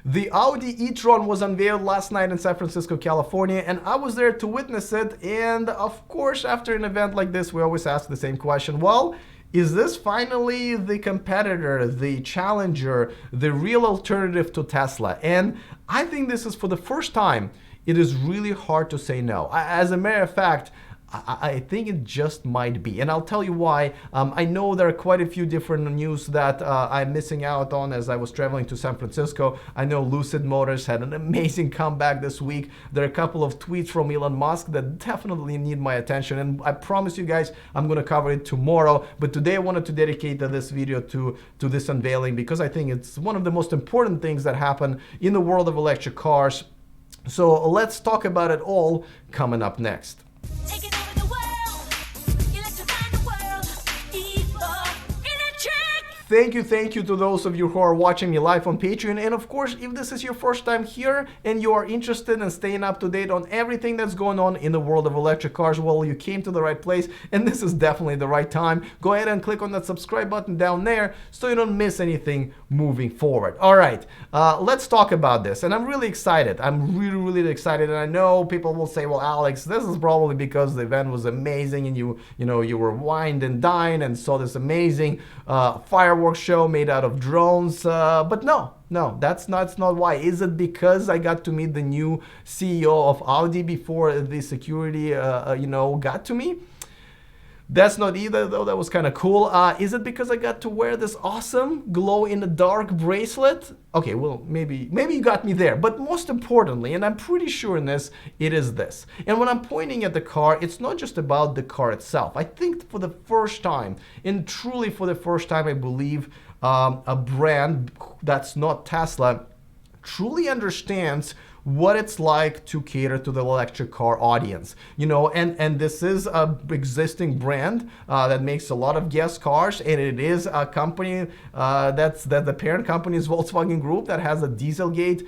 The Audi E-Tron was unveiled last night in San Francisco, California, and I was there to witness it. And of course, after an event like this, we always ask the same question. Well, is this finally the competitor, the challenger, the real alternative to Tesla? And I think this is for the first time. It is really hard to say no. As a matter of fact, I think it just might be, and I'll tell you why. I know there are quite a few different news that I'm missing out on as I was traveling to San Francisco. I know Lucid Motors had an amazing comeback this week. There are a couple of tweets from Elon Musk that definitely need my attention, and I promise you guys I'm going to cover it tomorrow. But today I wanted to dedicate this video to this unveiling because I think it's one of the most important things that happen in the world of electric cars. So let's talk about it all coming up next. Thank you to those of you who are watching me live on Patreon. And of course, if this is your first time here and you are interested in staying up to date on everything that's going on in the world of electric cars, well, you came to the right place, and this is definitely the right time. Go ahead and click on that subscribe button down there so you don't miss anything moving forward. All right, let's talk about this. And I'm really excited. I'm really excited. And I know people will say, well, Alex, this is probably because the event was amazing and you were wined and dined and saw this amazing fireworks show made out of drones, but no, that's not why. Is it because I got to meet the new CEO of Audi before the security got to me? That's not either, though. That was kind of cool. Is it because I got to wear this awesome glow-in-the-dark bracelet? Okay, well, maybe you got me there. But most importantly, and I'm pretty sure in this, it is this. And when I'm pointing at the car, it's not just about the car itself. I think for the first time, and truly for the first time, I believe a brand that's not Tesla truly understands what it's like to cater to the electric car audience, and this is a existing brand that makes a lot of gas cars, and it is a company that the parent company is Volkswagen Group that has a Dieselgate,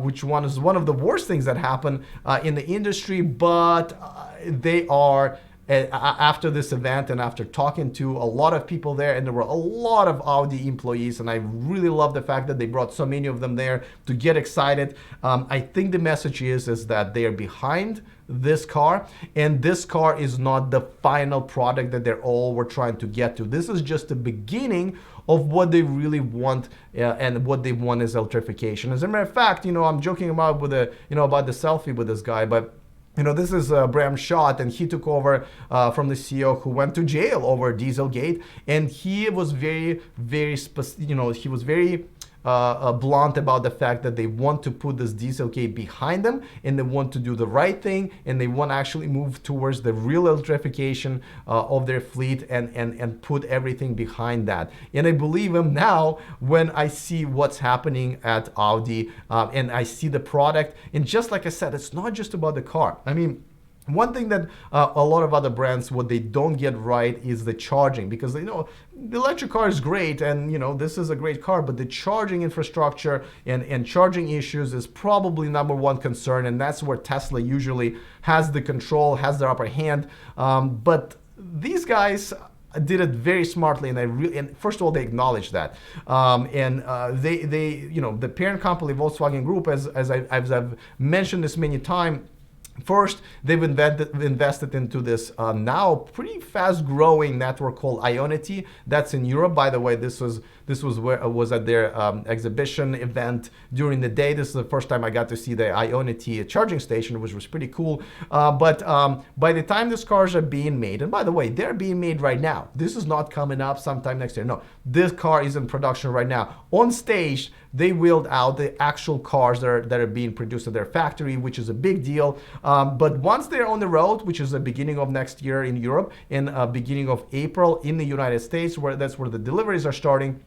which is one of the worst things that happen in the industry, but they are. After this event and after talking to a lot of people there, and there were a lot of Audi employees, and I really love the fact that they brought so many of them there to get excited. I think the message is that they are behind this car, and this car is not the final product that they all were trying to get to. This is just the beginning of what they really want, and what they want is electrification. As a matter of fact, I'm joking about about the selfie with this guy, but this is Bram Schott, and he took over from the CEO who went to jail over Dieselgate, and he was very blunt about the fact that they want to put this Dieselgate behind them, and they want to do the right thing, and they want to actually move towards the real electrification of their fleet and put everything behind that. And I believe him now when I see what's happening at Audi, and I see the product. And just like I said, it's not just about the car. I mean, one thing that a lot of other brands, what they don't get right is the charging, because the electric car is great, and this is a great car, but the charging infrastructure and charging issues is probably number one concern, and that's where Tesla usually has the control, has the upper hand. But these guys did it very smartly, and first of all, they acknowledge that, they the parent company Volkswagen Group, as I've mentioned this many times. First, they've invested into this now pretty fast-growing network called Ionity. That's in Europe, by the way. This was at their exhibition event during the day. This is the first time I got to see the Ionity charging station, which was pretty cool. But by the time these cars are being made, and by the way, they're being made right now. This is not coming up sometime next year. No, this car is in production right now. On stage, they wheeled out the actual cars that are being produced at their factory, which is a big deal. But once they're on the road, which is the beginning of next year in Europe, and beginning of April in the United States, that's where the deliveries are starting.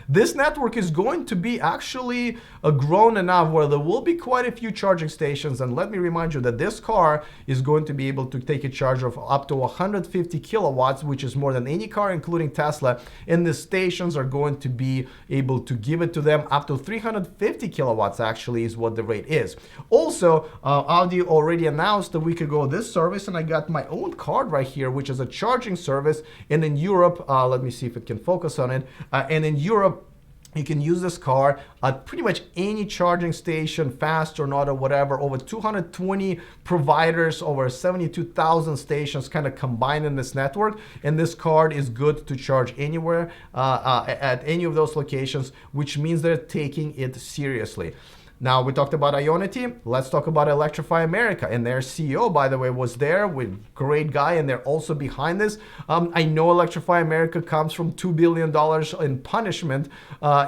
This network is going to be actually grown enough where there will be quite a few charging stations. And let me remind you that this car is going to be able to take a charge of up to 150 kilowatts, which is more than any car, including Tesla. And the stations are going to be able to give it to them up to 350 kilowatts, actually, is what the rate is. Also, Audi already announced a week ago this service, and I got my own card right here, which is a charging service. And in Europe, let me see if it can focus on it. And in Europe, You can use this car at pretty much any charging station, fast or not or whatever. Over 220 providers, over 72,000 stations kind of combined in this network. And this card is good to charge anywhere at any of those locations, which means they're taking it seriously. Now, we talked about Ionity. Let's talk about Electrify America. And their CEO, by the way, was there with great guy, and they're also behind this. I know Electrify America comes from $2 billion in punishment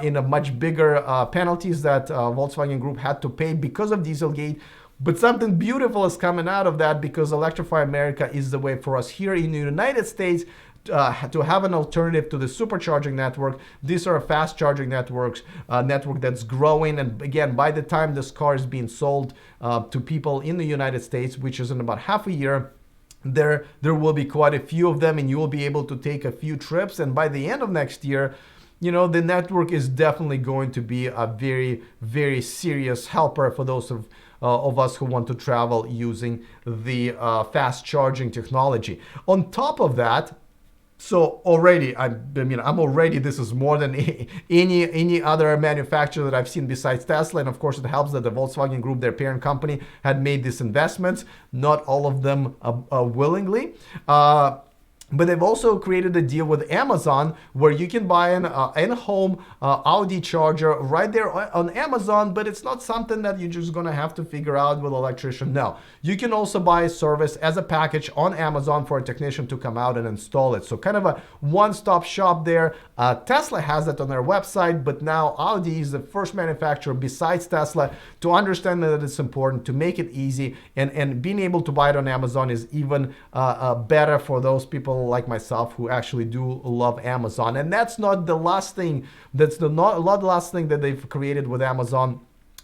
in a much bigger penalties that Volkswagen Group had to pay because of Dieselgate. But something beautiful is coming out of that, because Electrify America is the way for us here in the United States to have an alternative to the supercharging network. These are fast charging network that's growing. And again, by the time this car is being sold to people in the United States, which is in about half a year, there will be quite a few of them, and you will be able to take a few trips. And by the end of next year, you know, the network is definitely going to be a very, very serious helper for those of us who want to travel using the fast charging technology. On top of that, so already, this is more than any other manufacturer that I've seen besides Tesla. And of course, it helps that the Volkswagen Group, their parent company, had made these investments, not all of them willingly. But they've also created a deal with Amazon where you can buy an in-home Audi charger right there on Amazon, but it's not something that you're just gonna have to figure out with an electrician. No, you can also buy a service as a package on Amazon for a technician to come out and install it. So kind of a one-stop shop there. Tesla has that on their website, but now Audi is the first manufacturer besides Tesla to understand that it's important to make it easy, and being able to buy it on Amazon is even better for those people like myself who actually do love Amazon. And that's not the last thing. That's not the last thing that they've created with Amazon.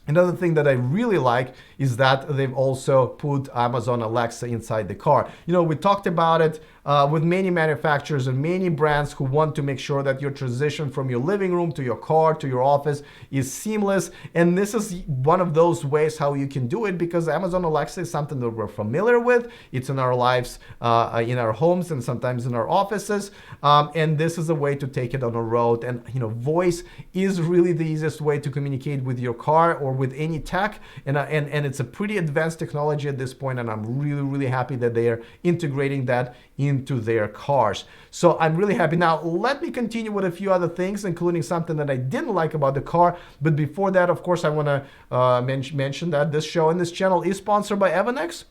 Another thing that I really like is that they've also put Amazon Alexa inside the car. You know, we talked about it with many manufacturers and many brands who want to make sure that your transition from your living room to your car to your office is seamless. And this is one of those ways how you can do it, because Amazon Alexa is something that we're familiar with. It's in our lives, in our homes, and sometimes in our offices. And this is a way to take it on the road. And you know, voice is really the easiest way to communicate with your car or with any tech, and it's a pretty advanced technology at this point, and I'm really, really happy that they are integrating that into their cars. So I'm really happy. Now let me continue with a few other things, including something that I didn't like about the car. But before that, of course, I want to mention that this show and this channel is sponsored by Evanex,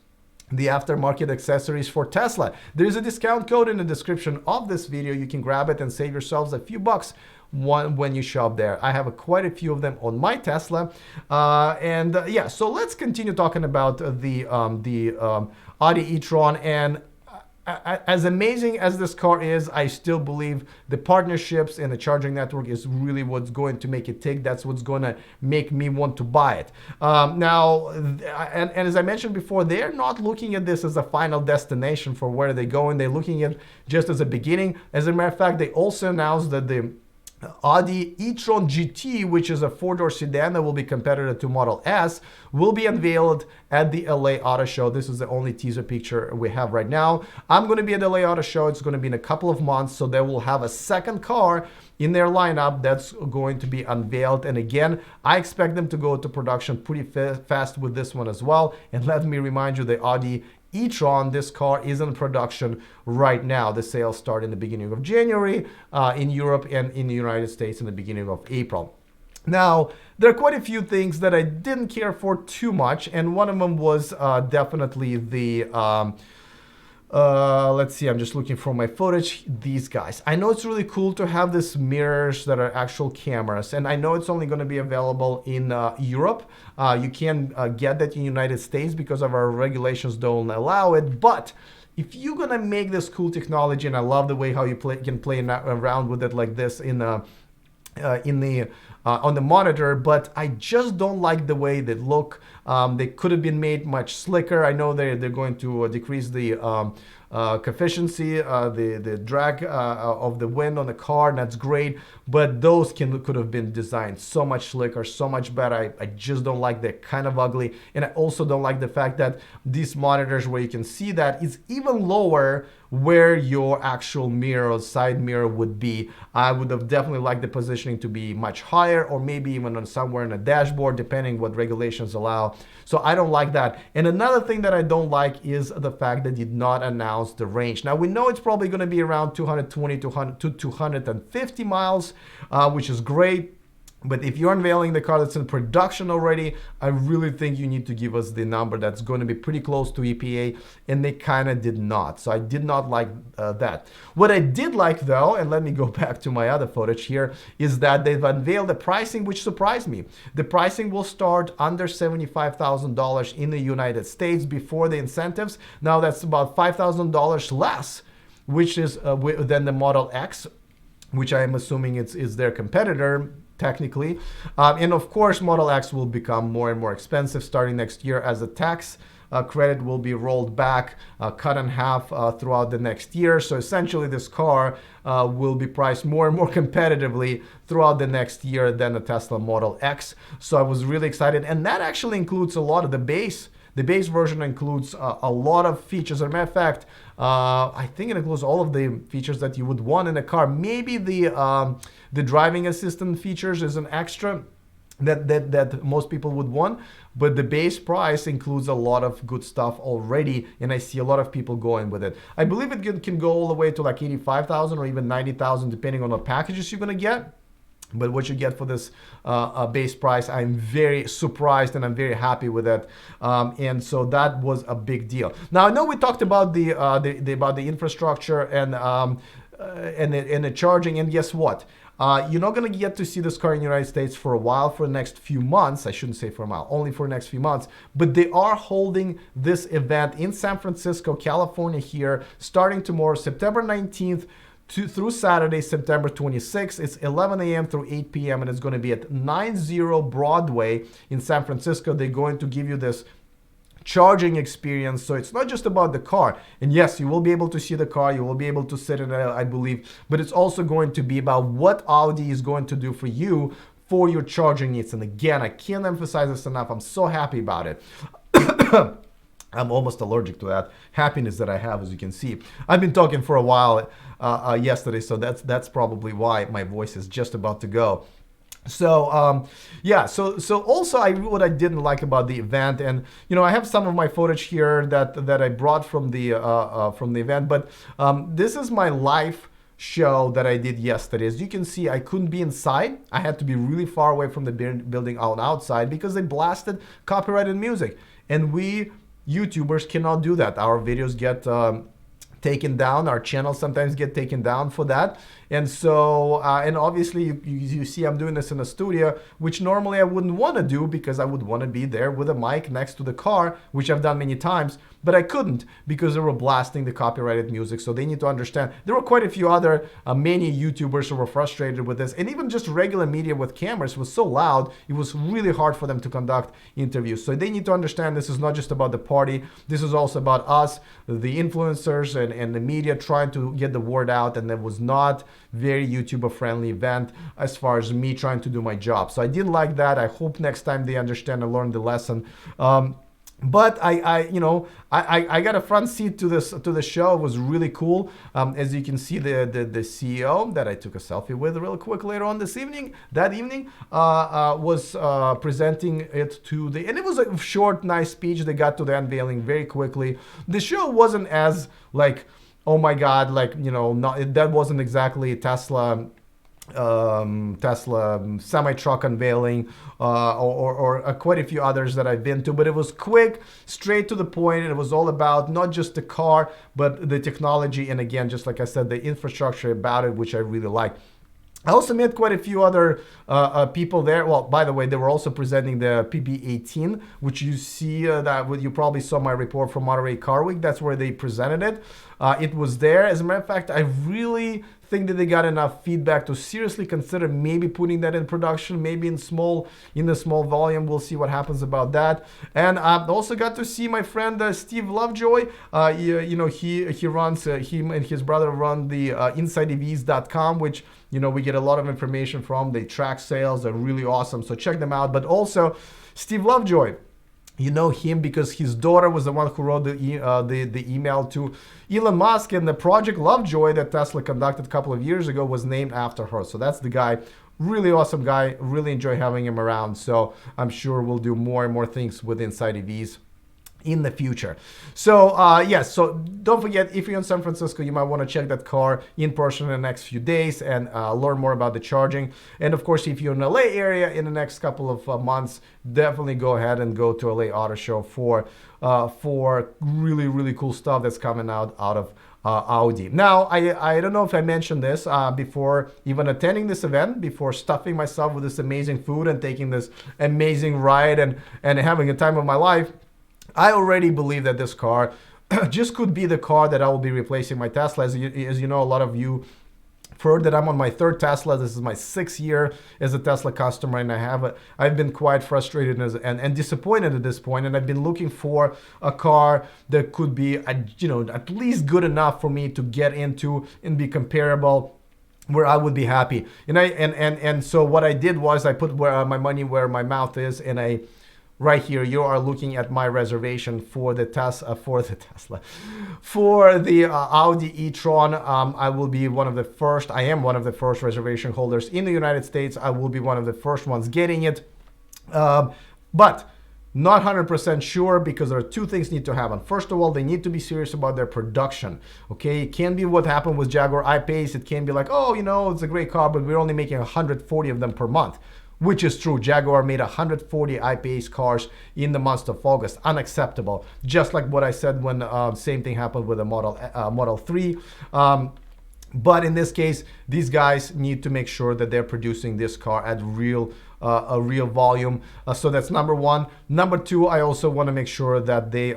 the aftermarket accessories for Tesla. There's a discount code in the description of this video. You can grab it and save yourselves a few bucks when you shop there. I have quite a few of them on my Tesla. Yeah, so let's continue talking about the Audi E-Tron. And as amazing as this car is, I still believe the partnerships and the charging network is really what's going to make it tick. That's what's going to make me want to buy it. Now, and as I mentioned before, they're not looking at this as a final destination for where they're going. They're looking at it just as a beginning. As a matter of fact, they also announced that the Audi E-Tron Gt, which is a four-door sedan that will be competitor to Model S, will be unveiled at the LA Auto Show. This is the only teaser picture we have right now. I'm going to be at the LA Auto Show. It's going to be in a couple of months, so they will have a second car in their lineup that's going to be unveiled. And again, I expect them to go to production pretty fast with this one as well. And let me remind you, the Audi E-Tron, this car is in production right now. The sales start in the beginning of January in Europe, and in the United States in the beginning of April. Now, there are quite a few things that I didn't care for too much, and one of them was definitely the let's see, I'm just looking for my footage. These guys. I know it's really cool to have these mirrors that are actual cameras, and I know it's only going to be available in Europe. You can get that in the United States because of our regulations don't allow it. But if you're going to make this cool technology, and I love the way how you can play around with it like this in the on the monitor, but I just don't like the way they look. They could have been made much slicker. I know they're going to decrease the efficiency, the drag of the wind on the car, and that's great. But those could have been designed so much slicker, so much better. I just don't like, they're kind of ugly. And I also don't like the fact that these monitors, where you can see that, is even lower where your actual mirror or side mirror would be. I would have definitely liked the positioning to be much higher, or maybe even on somewhere in the dashboard, depending what regulations allow. So I don't like that. And another thing that I don't like is the fact that they did not announce the range. Now we know it's probably going to be around 220 to 250 miles, which is great. But if you're unveiling the car that's in production already, I really think you need to give us the number that's going to be pretty close to EPA, and they kind of did not. So I did not like that. What I did like though, and let me go back to my other footage here, is that they've unveiled the pricing, which surprised me. The pricing will start under $75,000 in the United States before the incentives. Now that's about $5,000 less, which is than the Model X, which I am assuming is their competitor, technically. And of course, Model X will become more and more expensive starting next year as the tax credit will be rolled back, cut in half throughout the next year. So essentially this car will be priced more and more competitively throughout the next year than the Tesla Model X. So I was really excited. And that actually includes a lot of the base. The base version includes a lot of features. As a matter of fact, I think it includes all of the features that you would want in a car. Maybe the driving assistant features is an extra that most people would want, but the base price includes a lot of good stuff already, and I see a lot of people going with it. I believe it can go all the way to like 85,000 or even 90,000, depending on what packages you're gonna get. But what you get for this base price, I'm very surprised and I'm very happy with it. And so that was a big deal. Now I know we talked about the infrastructure and the charging, and guess what? You're not going to get to see this car in the United States for a while, for the next few months. I shouldn't say for a while, only for the next few months. But they are holding this event in San Francisco, California here, starting tomorrow, September 19th, through Saturday, September 26th. It's 11 a.m. through 8 p.m. and it's going to be at 90 Broadway in San Francisco. They're going to give you this charging experience. So it's not just about the car. And yes, you will be able to see the car. You will be able to sit in it, I believe. But it's also going to be about what Audi is going to do for you for your charging needs. And again, I can't emphasize this enough. I'm so happy about it. I'm almost allergic to that happiness that I have, as you can see. I've been talking for a while yesterday, so that's probably why my voice is just about to go. So yeah, so also what I didn't like about the event, and you know, I have some of my footage here that I brought from the event, but this is my live show that I did yesterday. As you can see, I couldn't be inside. I had to be really far away from the building outside because they blasted copyrighted music, and we YouTubers cannot do that. Our videos get taken down. Our channels sometimes get taken down for that. And so, and obviously you see I'm doing this in a studio, which normally I wouldn't want to do because I would want to be there with a mic next to the car, which I've done many times, but I couldn't because they were blasting the copyrighted music. So they need to understand. There were quite a few other, many YouTubers who were frustrated with this, and even just regular media with cameras was so loud, it was really hard for them to conduct interviews. So they need to understand this is not just about the party. This is also about us, the influencers and the media trying to get the word out, and there was not very YouTuber friendly event as far as me trying to do my job. So I didn't like that. I hope next time they understand and learn the lesson. But I got a front seat to the show. It was really cool. As you can see, the CEO that I took a selfie with real quick later on this evening, was presenting it to and it was a short, nice speech. They got to the unveiling very quickly. The show wasn't as like, oh my God, like, you know, that wasn't exactly a Tesla semi-truck unveiling or quite a few others that I've been to, but it was quick, straight to the point, and it was all about not just the car, but the technology, and again, just like I said, the infrastructure about it, which I really like. I also met quite a few other people there. Well, by the way, they were also presenting the PB18, which you see you probably saw my report from Monterey Car Week. That's where they presented it. It was there. As a matter of fact, I really think that they got enough feedback to seriously consider maybe putting that in production, maybe in the small volume. We'll see what happens about that. And I also got to see my friend Steve Lovejoy. He runs, him and his brother run the InsideEVs.com, which we get a lot of information from. They track sales. They're really awesome. So check them out. But also Steve Lovejoy. You know him because his daughter was the one who wrote the email to Elon Musk, and the Project Lovejoy that Tesla conducted a couple of years ago was named after her. So that's the guy. Really awesome guy. Really enjoy having him around. So I'm sure we'll do more and more things with Inside EVs in the future. So yes, so don't forget, if you're in San Francisco, you might want to check that car in person in the next few days and learn more about the charging. And of course, if you're in the LA area in the next couple of months, definitely go ahead and go to LA Auto Show for really, really cool stuff that's coming out of Audi. Now, I don't know if I mentioned this before even attending this event, before stuffing myself with this amazing food and taking this amazing ride and having a time of my life. I already believe that this car just could be the car that I will be replacing my Tesla. As you know, a lot of you have heard that I'm on my third Tesla. This is my 6th year as a Tesla customer, and I've been quite frustrated and disappointed at this point. And I've been looking for a car that could be, at least good enough for me to get into and be comparable, where I would be happy. And so what I did was I put my money where my mouth is, and right here, you are looking at my reservation for the Audi E-Tron. I am one of the first reservation holders in the United States. I will be one of the first ones getting it, but not 100% sure, because there are two things need to happen. First of all, they need to be serious about their production. Okay, it can't be what happened with Jaguar I-Pace. It can't be like, it's a great car, but we're only making 140 of them per month. Which is true. Jaguar made 140 I-Pace cars in the month of August. Unacceptable. Just like what I said when same thing happened with the Model 3. But in this case, these guys need to make sure that they're producing this car at a real volume. So that's number one. Number two, I also want to make sure that the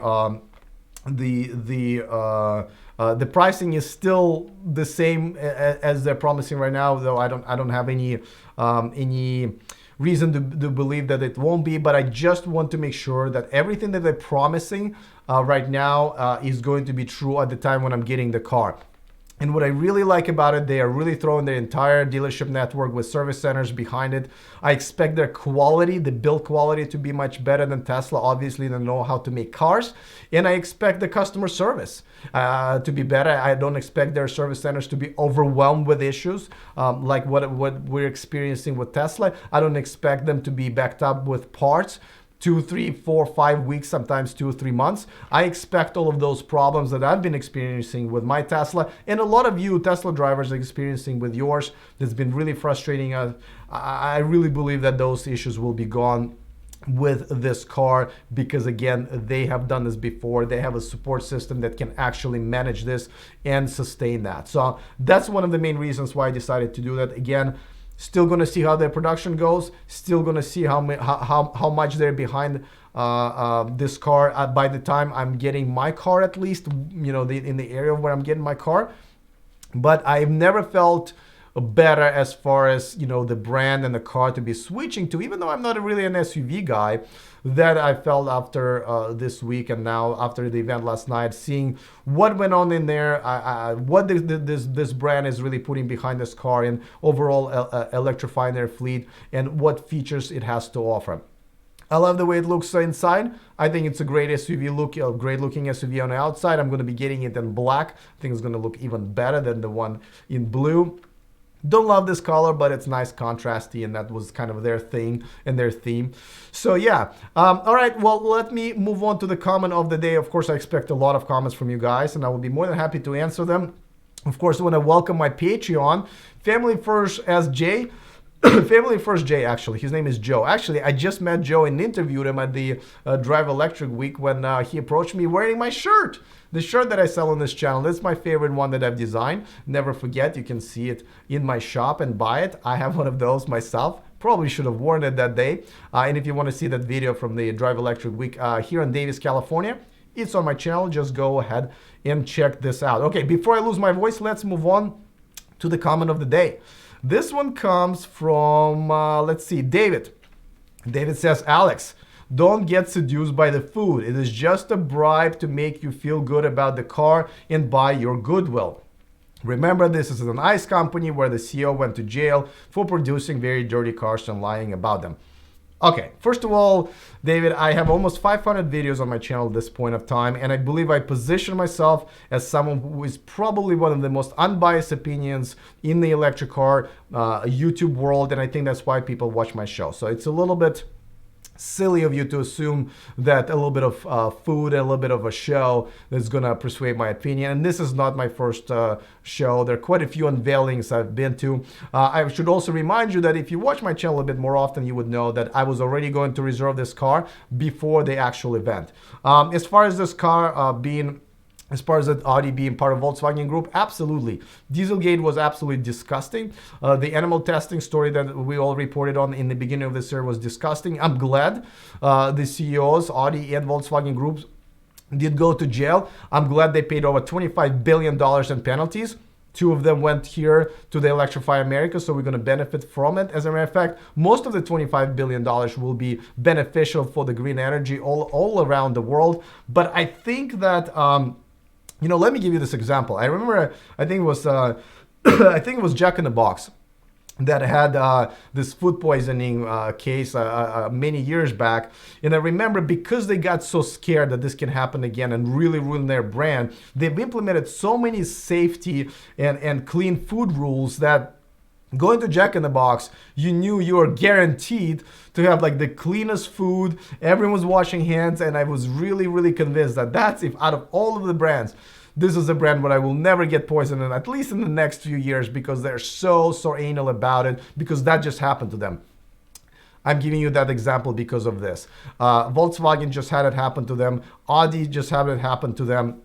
pricing is still the same as they're promising right now, though I don't have any reason to believe that it won't be. But I just want to make sure that everything that they're promising right now is going to be true at the time when I'm getting the car. And what I really like about it, they are really throwing their entire dealership network with service centers behind it. I expect their quality, the build quality, to be much better than Tesla. Obviously, they know how to make cars. And I expect the customer service to be better. I don't expect their service centers to be overwhelmed with issues like what we're experiencing with Tesla. I don't expect them to be backed up with parts 2, 3, 4, 5 weeks, sometimes 2 or 3 months. I expect all of those problems that I've been experiencing with my Tesla, and a lot of you Tesla drivers are experiencing with yours. That's been really frustrating. I really believe that those issues will be gone with this car, because again, they have done this before. They have a support system that can actually manage this and sustain that. So that's one of the main reasons why I decided to do that. Again, still going to see how their production goes. Still going to see how much they're behind this car by the time I'm getting my car, at least, in the area where I'm getting my car. But I've never felt better as far as, the brand and the car to be switching to, even though I'm not really an SUV guy, that I felt after this week, and now after the event last night, seeing what went on in there, what this brand is really putting behind this car, and overall electrifying their fleet, and what features it has to offer. I love the way it looks inside. I think it's a great SUV look, a great looking SUV on the outside. I'm going to be getting it in black. I think it's going to look even better than the one in blue. Don't love this color, but it's nice, contrasty, and that was kind of their thing and their theme. So yeah, all right, well, let me move on to the comment of the day. Of course, I expect a lot of comments from you guys, and I will be more than happy to answer them. Of course, I want to welcome my Patreon, Family First as Jay. Family First Jay, actually. His name is Joe. Actually, I just met Joe and interviewed him at the Drive Electric Week when he approached me wearing my shirt. The shirt that I sell on this channel, that's my favorite one that I've designed. Never forget, you can see it in my shop and buy it. I have one of those myself. Probably should have worn it that day. And if you want to see that video from the Drive Electric Week here in Davis, California, it's on my channel. Just go ahead and check this out. Okay, before I lose my voice, let's move on to the comment of the day. This one comes from, let's see, David. David says, Alex, don't get seduced by the food. It is just a bribe to make you feel good about the car and buy your goodwill. Remember, this is an ICE company where the CEO went to jail for producing very dirty cars and lying about them. Okay, first of all, David, I have almost 500 videos on my channel at this point of time, and I believe I position myself as someone who is probably one of the most unbiased opinions in the electric car YouTube world, and I think that's why people watch my show. So it's a little bit silly of you to assume that a little bit of food and a little bit of a show is gonna persuade my opinion. And this is not my first show. There are quite a few unveilings I've been to. I should also remind you that if you watch my channel a bit more often, you would know that I was already going to reserve this car before the actual event. As far as this car as far as the Audi being part of Volkswagen Group, absolutely. Dieselgate was absolutely disgusting. The animal testing story that we all reported on in the beginning of this year was disgusting. I'm glad the CEOs, Audi and Volkswagen Groups, did go to jail. I'm glad they paid over $25 billion in penalties. 2 of them went here to the Electrify America, so we're going to benefit from it. As a matter of fact, most of the $25 billion will be beneficial for the green energy all around the world. But I think that you know, let me give you this example. I remember, I think it was, I think it was Jack in the Box that had this food poisoning case many years back. And I remember because they got so scared that this can happen again and really ruin their brand, they've implemented so many safety and clean food rules that going to Jack in the Box, you knew you were guaranteed to have like the cleanest food. Everyone was washing hands, and I was really convinced that that's, if out of all of the brands, this is a brand where I will never get poisoned, and at least in the next few years, because they're so anal about it, because that just happened to them. I'm giving you that example because of this. Volkswagen just had it happen to them. Audi just had it happen to them.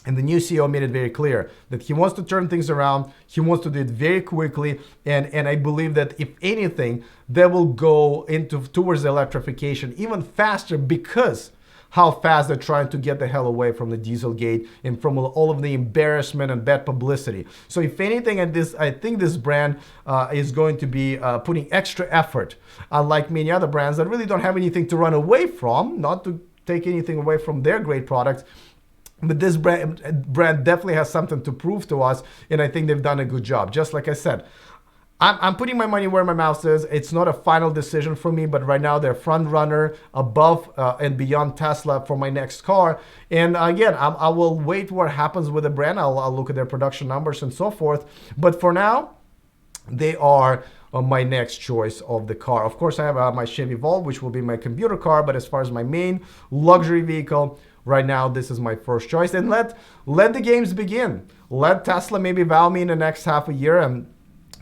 And the new CEO made it very clear that he wants to turn things around. He wants to do it very quickly. And I believe that if anything, they will go towards electrification even faster because how fast they're trying to get the hell away from the Dieselgate and from all of the embarrassment and bad publicity. So if anything, I think this brand is going to be putting extra effort, unlike many other brands that really don't have anything to run away from, not to take anything away from their great products. But this brand definitely has something to prove to us, and I think they've done a good job. Just like I said, I'm putting my money where my mouth is. It's not a final decision for me, but right now they're front runner above and beyond Tesla for my next car. And again, I will wait what happens with the brand. I'll look at their production numbers and so forth. But for now, they are my next choice of the car. Of course, I have my Chevy Volt, which will be my commuter car. But as far as my main luxury vehicle, right now, this is my first choice. And let the games begin. Let Tesla maybe wow me in the next half a year and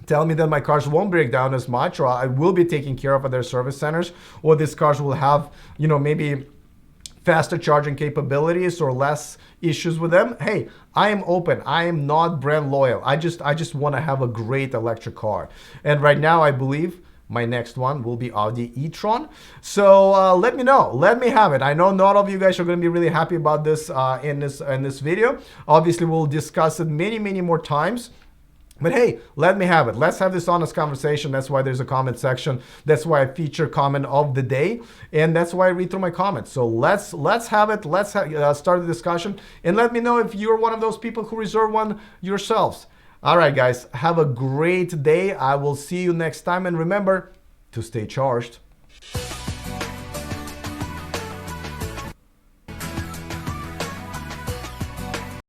tell me that my cars won't break down as much, or I will be taken care of at their service centers, or these cars will have, you know, maybe faster charging capabilities or less issues with them. Hey, I am open. I am not brand loyal. I just want to have a great electric car. And right now, I believe my next one will be Audi E-Tron. So let me know. Let me have it. I know not all of you guys are going to be really happy about this in this video. Obviously, we'll discuss it many more times. But hey, let me have it. Let's have this honest conversation. That's why there's a comment section. That's why I feature comment of the day. And that's why I read through my comments. So let's have it. Let's start the discussion. And let me know if you're one of those people who reserve one yourselves. All right, guys. Have a great day. I will see you next time. And remember to stay charged.